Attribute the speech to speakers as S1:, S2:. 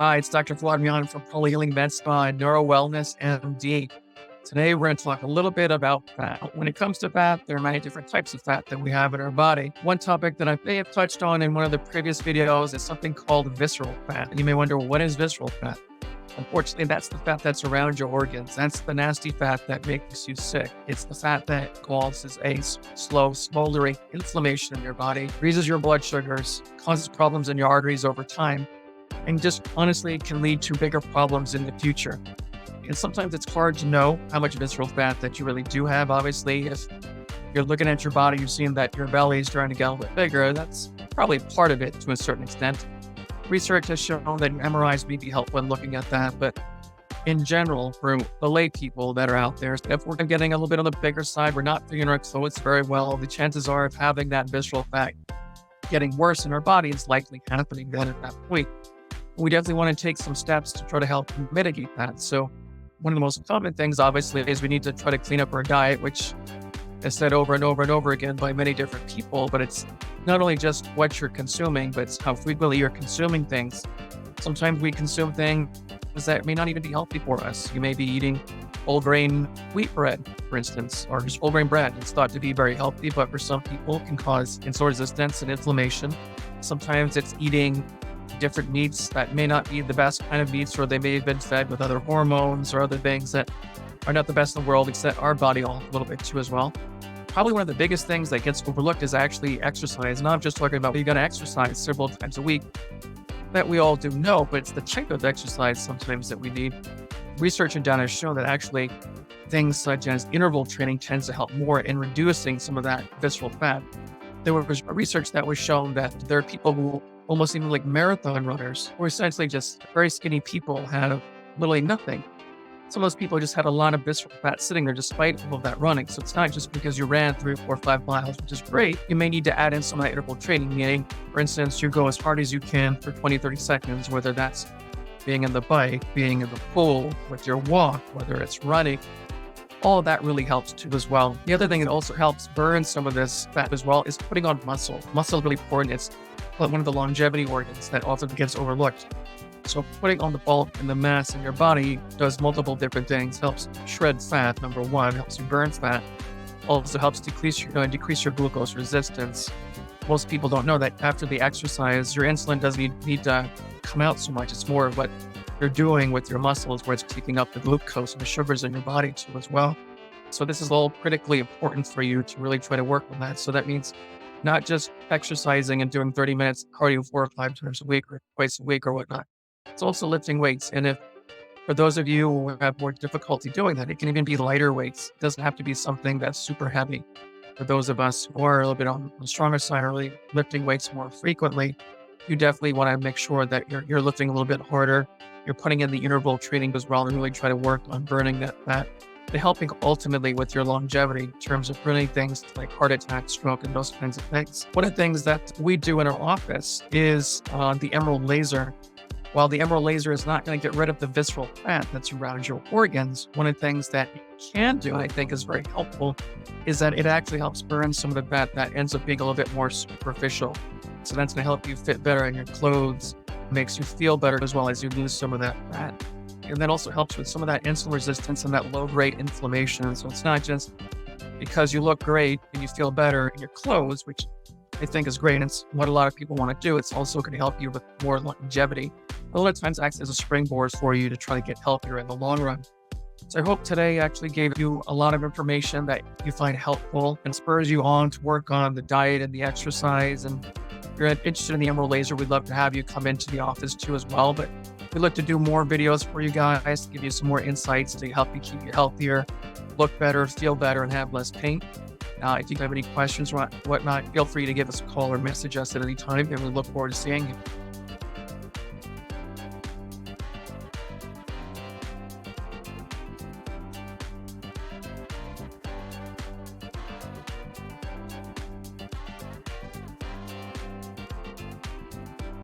S1: Hi, it's Dr. Fawad Mian from ProloHealing Medspa and Neuro Wellness MD. Today, we're going to talk a little bit about fat. When it comes to fat, there are many different types of fat that we have in our body. One topic that I may have touched on in one of the previous videos is something called visceral fat. And you may wonder, what is visceral fat? Unfortunately, that's the fat that's around your organs. That's the nasty fat that makes you sick. It's the fat that causes a slow, smoldering inflammation in your body, raises your blood sugars, causes problems in your arteries over time, and just honestly can lead to bigger problems in the future. And sometimes it's hard to know how much visceral fat that you really do have. Obviously, if you're looking at your body, you're seeing that your belly is starting to get a little bit bigger. That's probably part of it to a certain extent. Research has shown that MRIs may be helpful when looking at that, but in general, for the lay people that are out there, if we're getting a little bit on the bigger side, we're not figuring our clothes very well, the chances are of having that visceral fat getting worse in our body is likely happening then at that point. We definitely want to take some steps to try to help mitigate that. So one of the most common things, obviously, is we need to try to clean up our diet, which is said over and over and over again by many different people, but it's not only just what you're consuming, but it's how frequently you're consuming things. Sometimes we consume things that may not even be healthy for us. You may be eating whole grain wheat bread, for instance, or just whole grain bread. It's thought to be very healthy, but for some people can cause insulin resistance and inflammation. Sometimes it's eating different meats that may not be the best kind of meats, or they may have been fed with other hormones or other things that are not the best in the world, except our body a little bit too as well. Probably one of the biggest things that gets overlooked is actually exercise. And I'm just talking about you're going to exercise several times a week. That we all do know, but it's the type of exercise sometimes that we need. Research and data show that actually things such as interval training tends to help more in reducing some of that visceral fat. There was research that was shown that there are people who almost even like marathon runners, or essentially just very skinny people, have literally nothing. Some of those people just had a lot of visceral fat sitting there despite all of that running. So it's not just because you ran 3, 4, 5 miles, which is great. You may need to add in some of that interval training, meaning, for instance, you go as hard as you can for 20, 30 seconds, whether that's being in the bike, being in the pool, with your walk, whether it's running. All of that really helps too as well. The other thing that also helps burn some of this fat as well is putting on muscle. Muscle is really important. It's one of the longevity organs that often gets overlooked. So putting on the bulk and the mass in your body does multiple different things. Helps shred fat, number one, helps you burn fat. Also helps decrease your glucose resistance. Most people don't know that after the exercise, your insulin doesn't need to come out so much. It's more of what you're doing with your muscles, where it's taking up the glucose and the sugars in your body too as well. So this is all critically important for you to really try to work on that. So that means not just exercising and doing 30 minutes cardio 4 or 5 times a week or twice a week or whatnot. It's also lifting weights. And if for those of you who have more difficulty doing that, it can even be lighter weights. It doesn't have to be something that's super heavy. For those of us who are a little bit on the stronger side, or really lifting weights more frequently, you definitely want to make sure that you're lifting a little bit harder. You're putting in the interval training as well, and really try to work on burning that fat, and helping ultimately with your longevity in terms of preventing things like heart attack, stroke, and those kinds of things. One of the things that we do in our office is the emerald laser. While the emerald laser is not going to get rid of the visceral fat that's around your organs, one of the things that you can do, I think is very helpful, is that it actually helps burn some of the fat that ends up being a little bit more superficial. So that's going to help you fit better in your clothes, makes you feel better as well as you lose some of that fat. And that also helps with some of that insulin resistance and that low-grade inflammation. So it's not just because you look great and you feel better in your clothes, which I think is great. It's what a lot of people want to do. It's also going to help you with more longevity. A lot of times acts as a springboard for you to try to get healthier in the long run. So I hope today actually gave you a lot of information that you find helpful and spurs you on to work on the diet and the exercise. And if you're interested in the emerald laser, we'd love to have you come into the office too as well. But we look to do more videos for you guys to give you some more insights to help you keep you healthier, look better, feel better, and have less pain. If you have any questions or whatnot, feel free to give us a call or message us at any time, and we look forward to seeing you.